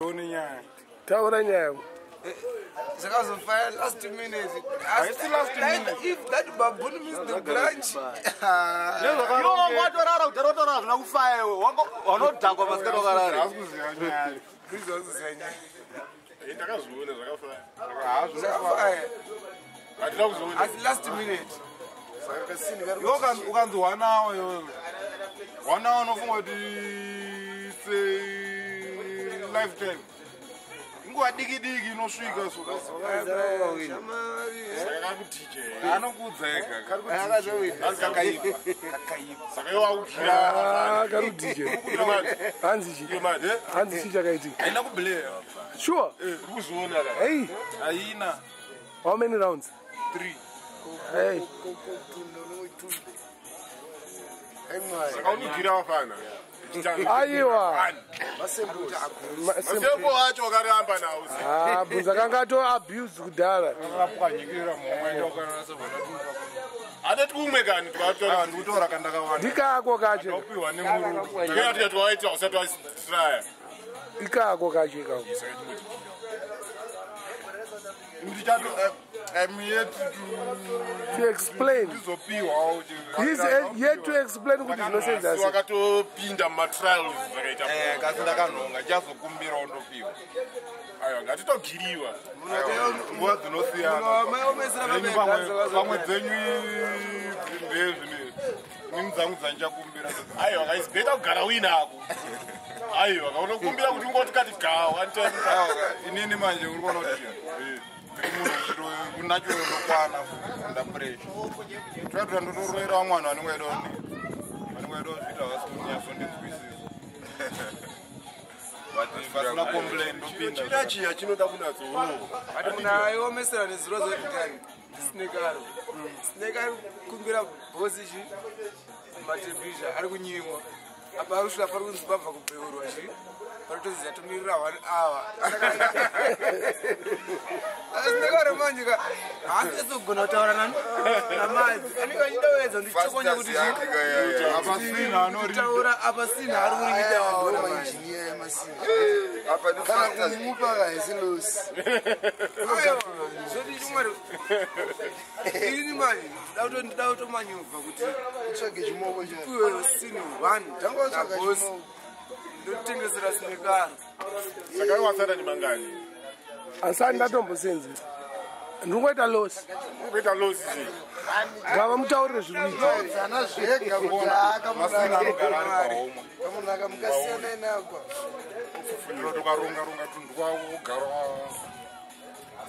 Taura nyaya. Last minute. If that baboon means the branch. Last minute. You can do 1 hour. 1 hour of what lifetime. Ngwa digi no swika so. Anokudzeka. Saka yo Ah, karudije. Hanzi chakaiti. Aina kubleya. Sure. Kuzona la. Hey. Aina. How many rounds? 3. Hey. Saka unikira wafana. Aiwa. Masembo wacho wakaramba nawo. Ah, bunza kanga to abuse kudara. Akapwanyikira momwe Adati kumwe kani twatora ndutora kandakawanda. Ndikako kache. Opiwa nemuru. Ngati twaita usati wasitaya. Ikako kache kako. Ndichato I'm yet To explain. He's yet to explain what is nonsense. Wakatopinda matrials zvakaita. Kasi ndakanonga chazokumbira undopiwa. Ayo ngatitogiriwa. Nguva dzinosiyana. Pamwe dzenyu ndezvine. Nini dzangu dzandichakumbira. Ayo it's better kugara uinako. Ayo unokumbira kuti ungoti kati gawa. Inini manje uri kuona kuti unacho unokwana under pressure. Try ndotorera mwana anongwedo zvita vasinyaso ndinzwisisa. Vasina complain ndopinda. Chinachiya chinoda kunatsono. Ati muna aiomesera neziro zvetikani. Snekaro. Snekaro kumbira bosi chi. Matebisha ari kunyimwa. Apa arusha pari kunzibabva kubeurwa chi. Paritoziya tomirira 1 hour. Snekaro manjika. Asizogona kutaura nani? Namadzi. Anenge achidowedza ndichokonya kuti apasina anori. Taura apasina ari kuringita vadoma engineer masina. Apa ndofana kumupa kaisilosi. Zodi chimwari. Ini manje ndauto tomanyumva kuti Utsvage chimoko chako. kuwe sini 1 Tango tsvaga chimoko. ndotengesera Snekaro. Saka wasara ni mangani. Asani ndatombosenzi. Ndingoita loss. Kuita loss zi. Ngava mutaurire zviri. Zana zvega kuti Masina anogara ari pahoma. kamunaka mukasiyana inakwa. Fundiro tokaronga tundu kwawo ugara.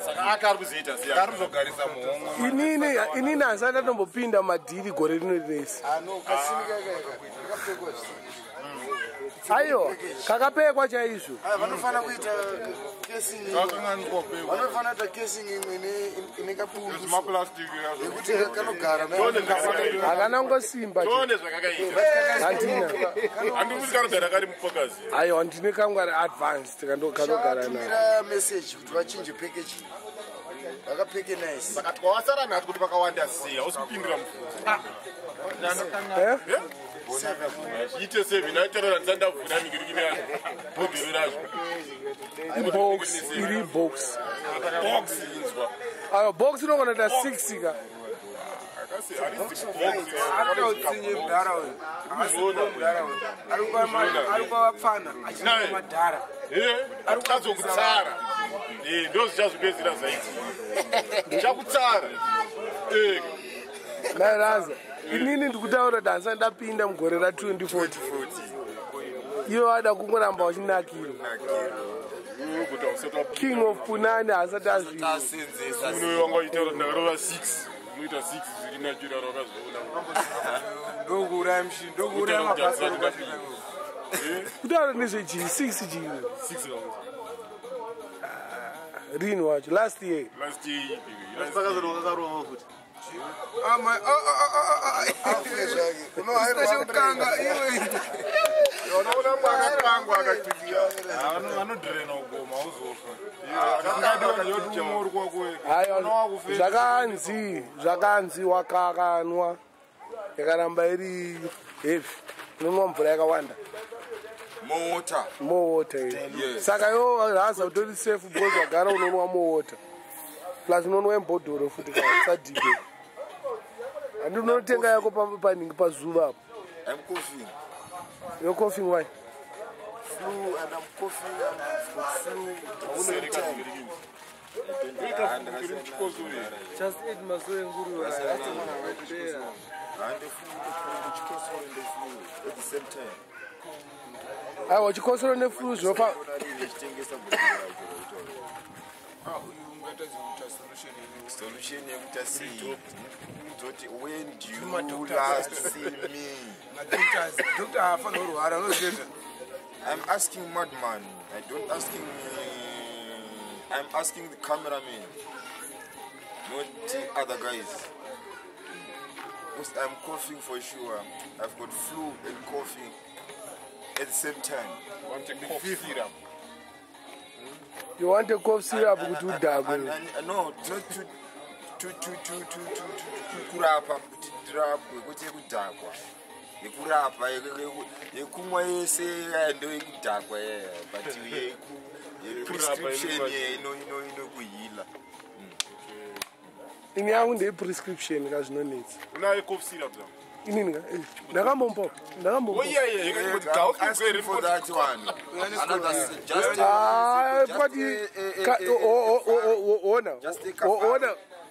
Saka akari kuzoita siya. Akari kuzogarisa muhomwe. Inini asani ndatombopinda madhiri gore rino rese. Ano kasimika kaka. Kakapfekwa zvisi. Aiwa, kakapekwa chaizvo. Vanofana kuita casing. Vanofana kuita casing imwe inekapundu. Maplastic Yekuti kanogara Hakana ngosimba. Tone zvakakaita. Handina. Handikuti kanogara kari mufocus. Aiwa, ndine kangwari advanced kanogara nayo. Shatumira message kuti vachinje package. Vakapeke nice. Saka twawasara nacho kuti vakawanda siya usikupindira mufudzi. Ite 7 naitara nzanda vuna ningirikira bhodhero razvo. Box. Box inzwa. Aiwa, box inogona ta 6 ka. Akasi ari 6 box. Arikutsinye mudhara uyu. Arikupa vapfana achina madhara. Chazokutsara. Ndo zvichazopedzera zaiti. Chakutsara. Nairaza. Inini ndikutaura kuti asani ndapinda mugore ra2040. Ivo vada kungoramba vachinakira. King of Punani asati azvino. Uno wanga itaura ndakarova 6. Unoita 6 zviri nachira rakazoona. Ndokuuraya mshini, ndokuuraya mabhasi okupafika. Kutaura nezvechii 6 chii. 6 Rini wacho last year. Last year. Saka zero kakarova futi. Unokanga iwe. Unoona mwakapangwa akatikia. Anodhirena ugoma uzofa. Akangadiwa yotumori kwako. Aiwa, zvakanzi wakakanwa. Yakaramba iri heavy. Unomwa mvura yakawanda. more water. Yes. Saka yo hasa utori safe because wagara unonwa more water. Plus unonwa embodoro futi kana sadike. Andi unotenga yako paningi pazuva hapo. I'm coughing. You're coughing why? Flu and I'm coughing and I've got flu. Just eat masoya nguru. And the flu, which coughing and the flu at the same time. I watch kosoro ne flu zopa. Solution yekuta see. When do you last see me? I'm asking Madman. I don't asking. I'm asking the cameraman, not the other guys. Because I'm coughing for sure. I've got flu and coughing at the same time. Want to cough syrup? You want a cough syrup to do that? No, not to kurapa kuti tirapwe kuti yekudhakwa yekurapa yekumwa yese ndo yekudhakwa but prescription inokuhila ini yangu ndei prescription kazvinonetsa Unayo cough syrup though? inini ka ndakamombo Oh yeah, you can put cough asking for that one.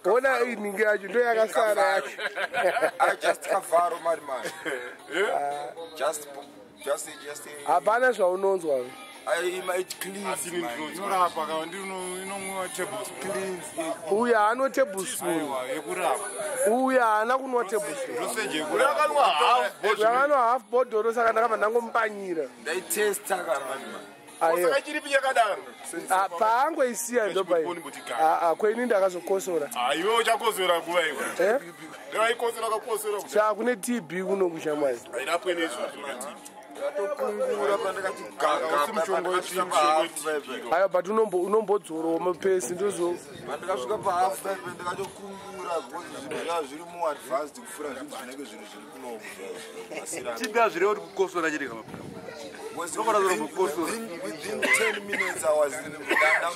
ona iningi yacho ndo yakasara yacho. I just kavaro madman. Just hapana zvaunonzwa I might cleanse. inorapa ka inomwiwa tablespoon uya haano tablespoon yekurapa uya haana kunwa tablespoon useje yakanwa half bottle yakanwa half bottle saka ndakabva ndangomupanyira ndaitesta kamadman. saka chiripi yakadaro paangoisiya ndokweni ndakazokosora iwe uchakosora nguva iwe ndaikosora kakosora saka kune TB kuno kushamai airapwe nezvozvo Kungura pandakati aya but unombodzorowo mapesi ndozo ndakasvika pahalf pipe ndakatokungura zvinhu zviri muadvanced kupfuura zvinhu zvinenge zvinhu zviri kunoku chibva zvireva kuti kukosora chirika within 10 minutes I was in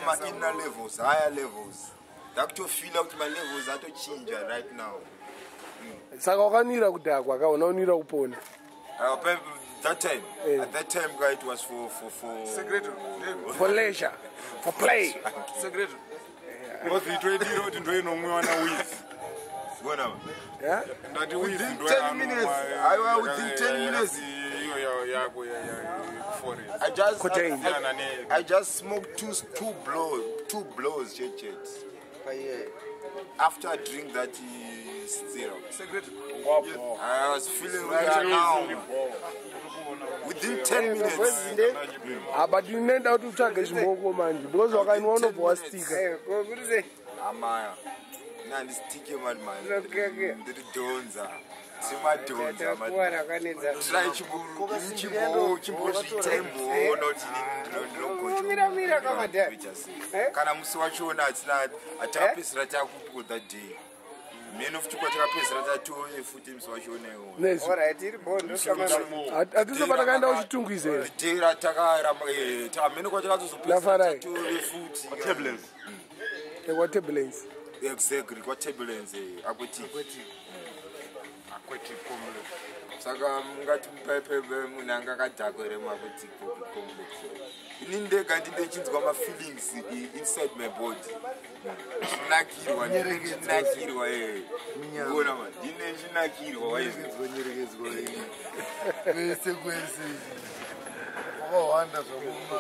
my inner levels, higher levels. Ndakutofila kuti my levels atochinja right now. saka wakanira kudhakwa akaona unira kupona At that time, guy, it was for leisure, for play. ozitoediro kuti ndoinomwiwa nawizi Yeah? within 10 minutes. Within 10 minutes. I just smoked two blows, chet. After I drink that syrup, I was feeling right now. Within 10 minutes. But you need to utsvage zvimoko manje because wakainwa unobva wastika. Amaya. Nandistike madman. Ndidonza. Simadonza madman. Try chimbo noti mira kama dad. Kana musi wachona atapesera takupull that day. Men of Chukataka Pesra that two foot him so shown. Alright, it bond. I do about a kind of tungize. Tira Taka Menoka Lafarai. Foot. turbulence. What turbulence? Exactly, what turbulence? Saka ngati pepe munanga kadhakore makuti complex. Ininde kanti ndechinzwa ma feelings inside my body. Nakirwa Ngona man. Dine chinakirwa Nyeregezwa Kwese kwese. Wanda zvomuma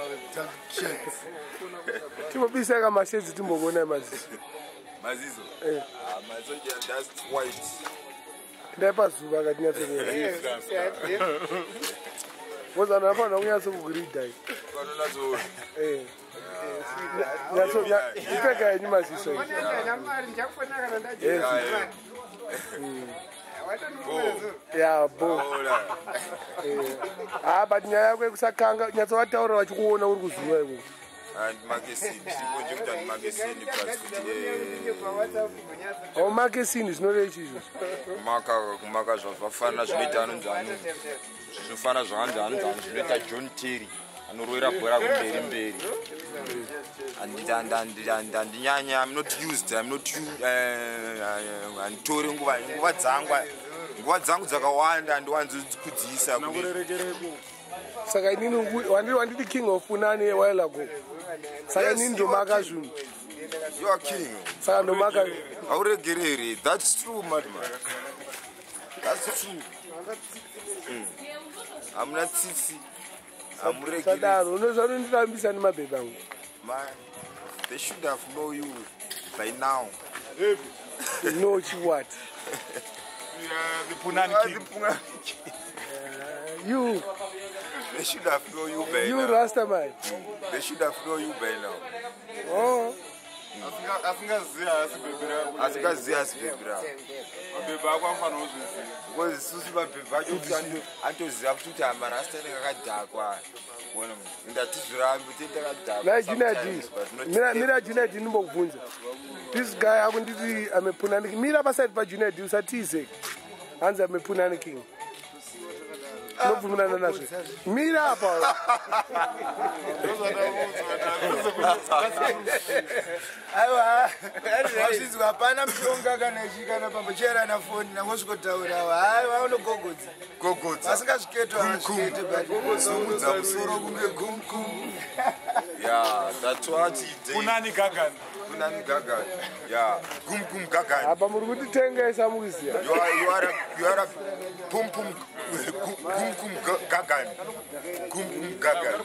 checks. Timobisa kama shezi timbogona maziso. Maziso. Maziso just white. Ndapazuva katinyatsokuona. Ngoza nafana kunyatsokugrida. Vanonazoona. Ipeka yenyu maziso. Yeah, bo. But nyaya yako yekusakanga nyatsovataura vachikuona uri kuzuva iko. Magazine, ndipo nje magazine plus Oh, magazine zvinoreva chizvo. kumaka zvafana zvinoita anonzani. Zvofana zvaanzani zvinoita John Terry. Anorwera bhora kumberi. Andinyanya, I'm not used. Anditori nguva dzangu dzakawanda andiwanzokudziisa. Saka inini wandidi king of punani a while ago. Saka inini ndomaka zvinhu. You are king. Saka ndomaka. Auregerere. That's true, madman. That's true. I'm not sissy. I'm regular. Sadaro, unozvaro ndirambisa nemabhebha angu. Man, they should have known you by now. Know what? The Punani King. You. They should have known you by You now. Rastaman. They should have known you by now. Oh. Asikaziya asibhebhera. Mabhebha ako anofana kuzviziva. Because isusu mabhebha acho antoziva kuti amarasta akadhakwa. Bona ndatizvirambi takadhakwa. Like Junior D. Mira Junior D ndimbokubvunza. This guy akunditi ame Punani King. Mira paside pa Junior D usatize. Hanzi ame Punani King. Nobvumelana nazvo. Mira apa. Aiwa, azvizwa hapana mutonga kana chikana pambochera na phone nangosvikotaura aiwa unogogodza. Gogodza. Asingazvikete asvikete Gogodza musoro kunge gumgum. Yeah, that's what he did. Punani Gagan. Punani Gagan. Yeah, gumgum Gagan. Apa muri kutitengesa mukuziya. You are a pum pum gumgum Gagan. Gumgum Gagan.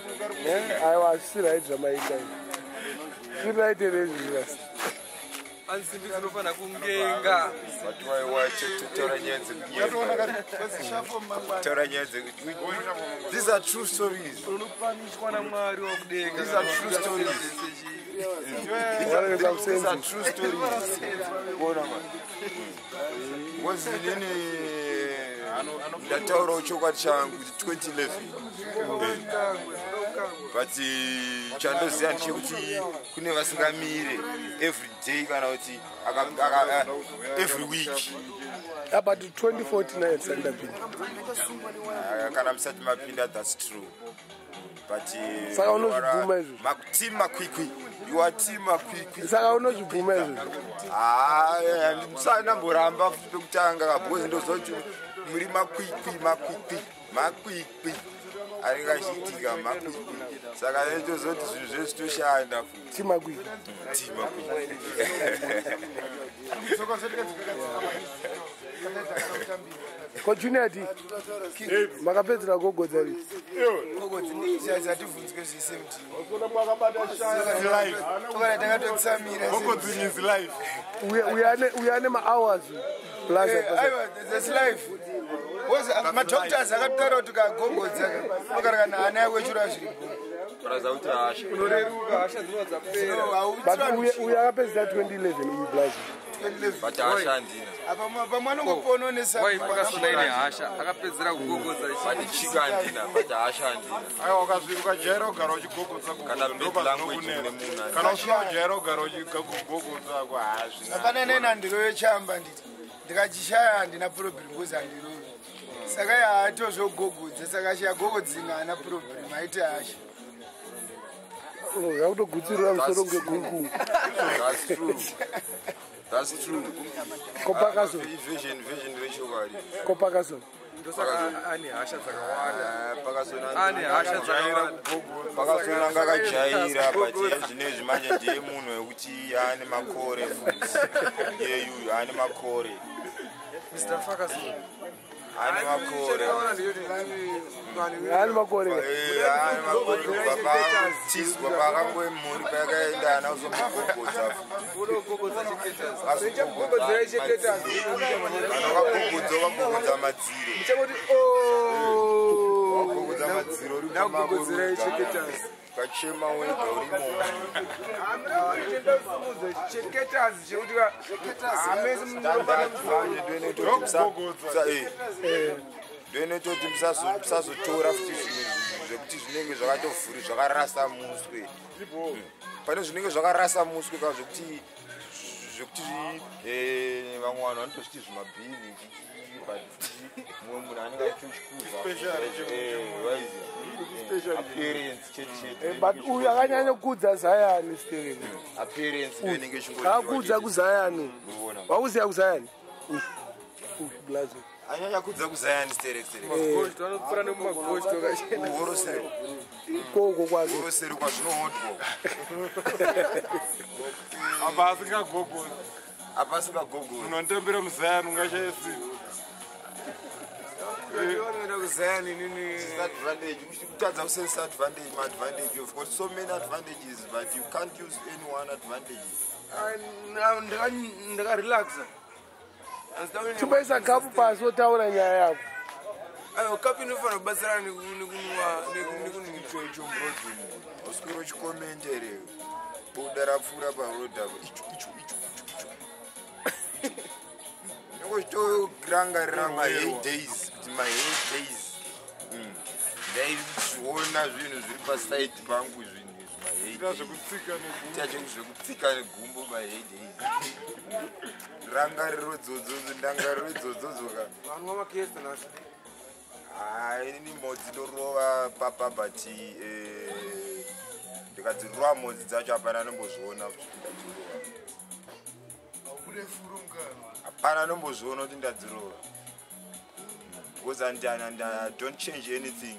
Aiwa asisira zvamaita. Zviraite rezvizvasi. Ansimbi dzinofana kungenga. Watu waiwache tutora nyenze. Tutora nyenze. These are true stories. Unopanishwa naMwari wakudenga. These are true stories. These are true stories. Bona man. Was nini ndataura uchokwadi changu 2011. But chandoziva ndechekuti kune vasingamire every day kana kuti every week. About 2049 sandapinda. Kana musati mapinda, that's true. But Saka unozvibvuma izvo. team makwikwi. You are team makwikwi. Saka unozvibvuma izvo. Musanamboramba pekutanga because ndozoti muri makwikwi. Aringashitika makwikwi. Saka ndozoti zvinhu zvese toshanda futi. Team makwikwi. Team makwikwi. Ko Junior D. Makapedzera gogodza ri. gogodza ndichaza tivunzike zvese muti. Live. Tokana takatotsamira. Gogodzi is live. Uyane ma-hours. Plus. Aiwa, that's life. Madoctors akataura kuti kagogodza okara kana ana yako chura zviripo. Paraza kuti hasha. Unoreruka hasha dzinodza kupera. But uyakapedzera 2011 iyi plus. But hashandina. Pamwe anongopona nesa. Wai pakasona ine hasha akapedzera kugogodza But chikandina, but hashandina. Aiwa ukasvika jera ugara uchigogodza Kana bad language nemunhu. kana usvika jera ugara uchigogodza kwa hazvina. Hapana nena ndiro yechamba nditi. Ndikachishaya handina problem because handiro. Saka yaatozvogogodza saka chiyagogodzina hana problem haiti hasha. Yakutogutsirira musoro ngegungu. That's true. That's true. Kopakaso. Vision rechokwadi. Kopakaso. ndosaka ane hasha dzakawanda. Pakasona Ane hasha dzakawanda. pakasona ngakajaira but zvinezvi manje ndiye munhu wekuti ane makore futi. Yeyu ane makore. Mr. Ferguson. Ane makore. Ani makore. Ane makore. Baba tizwa pakangomhuri pakaenda ana uzomugogodza. Unogogodza chiketasi. Gogodzera cheketasi. Wakagogodza madziro. Chekuti Wagogodza madziro uri nakugogodzera cheketasi. ukachema wega urimo. Cheketasi chekuti hamesi Ndoinototi musazotora futi zvinhu zvekuti zvinenge zvakatovhuri zvakarasa muswe pane zvinenge zvakarasa muswe ka zvekuti vamwe vanhu vanotosviti zvimabhini mumwe munhu anenge but uyu akanyanya kukudza zayani Sterling akudza kuzayani wakuziya kuzayani blazo anyanya kudza kuzayani Sterling vanopfura nemumagosto uvorosero koko kwazo uvorosero kwazvinohodwa apa asingagogozi apa asingagogozi unondembera muzayani ungachayesi kuzayani nini advantage kutadza kusenzesa advantage maadvantage you've got so many advantages but you can't use any one advantage ndakarelaxa chimbaisa kapu pasi wotaura nyaya yako aiwa kapu inofanira kubatsirana nekuningitoichombrodumu uswiro chikomentere boda rapfuura parodha nekuchitorangarira maheydays kuti maheydays ndaizviona zvinhu zviri pasaidi pangu zvinhu zvekutsika negumbo maheydays rangariro dzodzodzo ndangariro idzodzodzo vanwa makesta nasi inini modzi ndorova papa but ndikadzirova modzi dzacho hapana nombozviona hapana nombozviona kuti ndadzirova because I don't change anything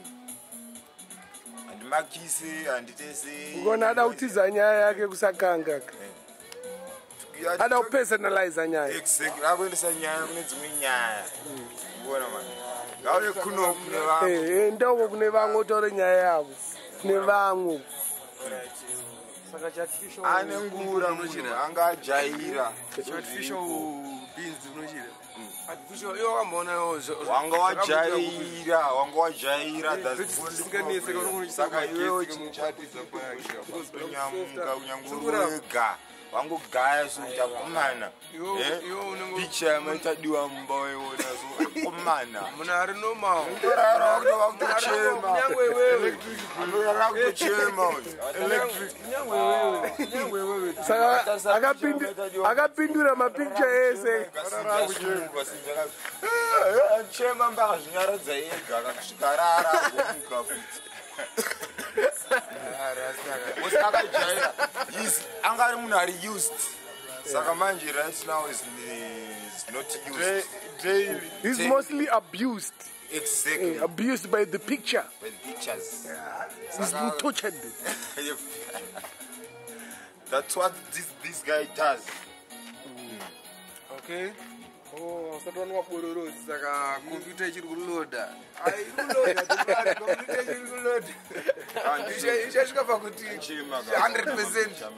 handimakisi handitese ngona ada kutiza nyaya yake kusakanga ada kupersonalize nyaya exactly akuendesa nyaya kune dzimwe nyaya kuona mani ngauye kuno kune vamwe ndoko kune vamwe utaure nyaya yavo kune vamwe ane ngura munhu anga ajaira wanga wajaira saka iwewo chinyamuka unyangorega wangogaya soutakomana picha yamaitadiwa mumba waiona sokomana munhu ari normal ndorara kutochema saka akapindura mapicture ese chema mbaka zvinyaradza ega akasvika rara agomuka futi akajaira angari munhu ari used saka manje right now is not used daily he's mostly abused exactly abused by the picture by the pictures he's been tortured that's what this guy does okay usati wanwa bororozi saka kompyuta ichiri kuloda kompyuta ichiri kuloda ichasvika pakuti 100%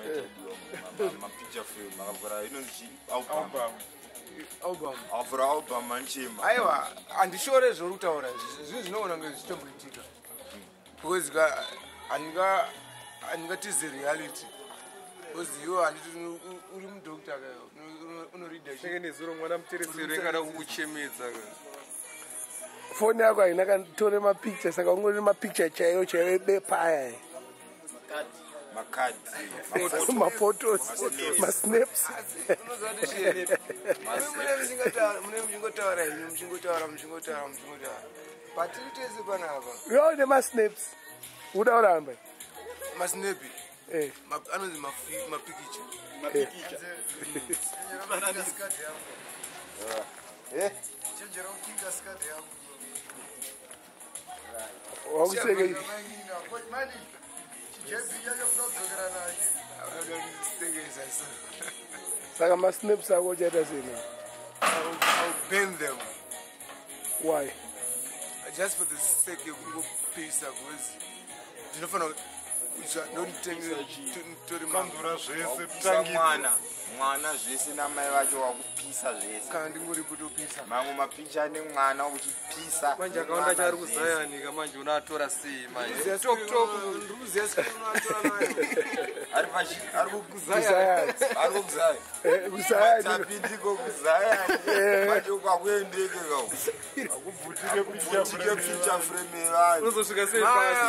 mapicture film akavhura inonzi album avhura album anchema aiwa handishore zvori kutaura zvinhu zvinoona kunge zvichitomboitika because handingatize reality because iwo handiti uri mudhokta unorida nezuro mwana muteresero ingada kukuchemedza foni yako haina kantore mapicture saka ungori mapicture chaiyo chaiyo bepaya maphotos masnaps mune muchingotaura henyu muchingotaura patiri tese panapa yo nemasnaps uda uramba masnapi anonzi mapikicha wakuseke saka masnaps ako chaita sena I'll ban them. Why? Just for the sake of kungopisa because ndinofana kanzura zvese mwana zvese namai vacho wakupisa zvese kandi muri kutopisa mamwe mapicha nemwana uchipisa manje akaona chari kuzayanika manje unoatora sei manje arikuzayapindiko kuzayani manje kwakuendeke akubvutike picha frame yevanhu unozosvika sei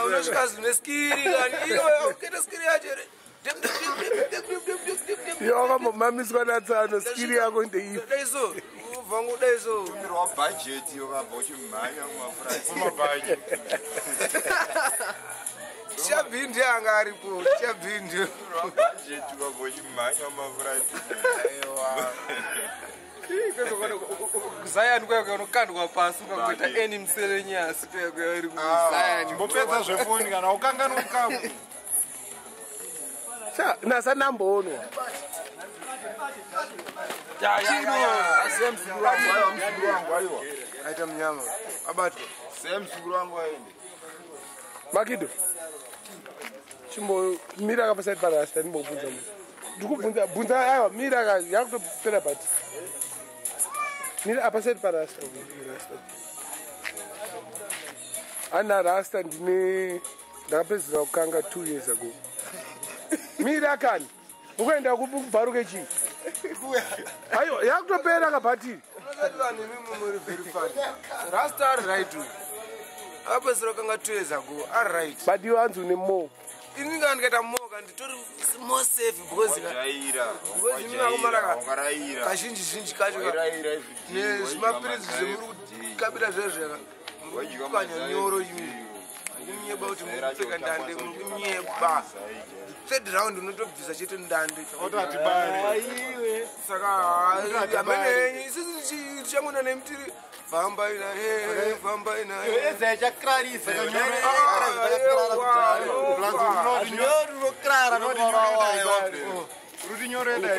unosvika zvine skiri kani iwe ukete skiri yacho here yokamamiswa natsano skiri yako ndeifa ubva ngudaiso tumirwa bhajeti yokabva uchimhanya kumafurasi kumabhaji chabhindi anga aripo chabhindi bhajeti ukabva uchimhanya kumafurasi kuzayani kwaya unokandwa pasi ukakuita eni muserenyasi kwaya iri kuzayani mbopedza zvefoni kana ukanganwa mukapu nasanambonwa aita munyama abatwa semsukuru wangu aende makido chimbomira kapasaiti parasta ndimbobvunza ndikubvunza bvunza aiwa mira yakutopera bati mira apasaiti parasta ana rasta ndakapedzera kukanga 2 years ago mira kani ukuenda kubvaruke chii aiwa yakutopera kabhatiri rasta ari right akapedzera kanga 2 years ago ari right but you hands une more ini kana ndikaita moka nditori more safe because kazhinji zhinji kacho nezvimapirisi zvemuri kukabira zvezveka mukanya nyoro imi kunyeba kuti murikupfeka ndande kunyeba third round unotobvisa chete ndande saka amene isisi tichangona nemtiri fambai naye fambai naye ezachaklarisa rutinyoreda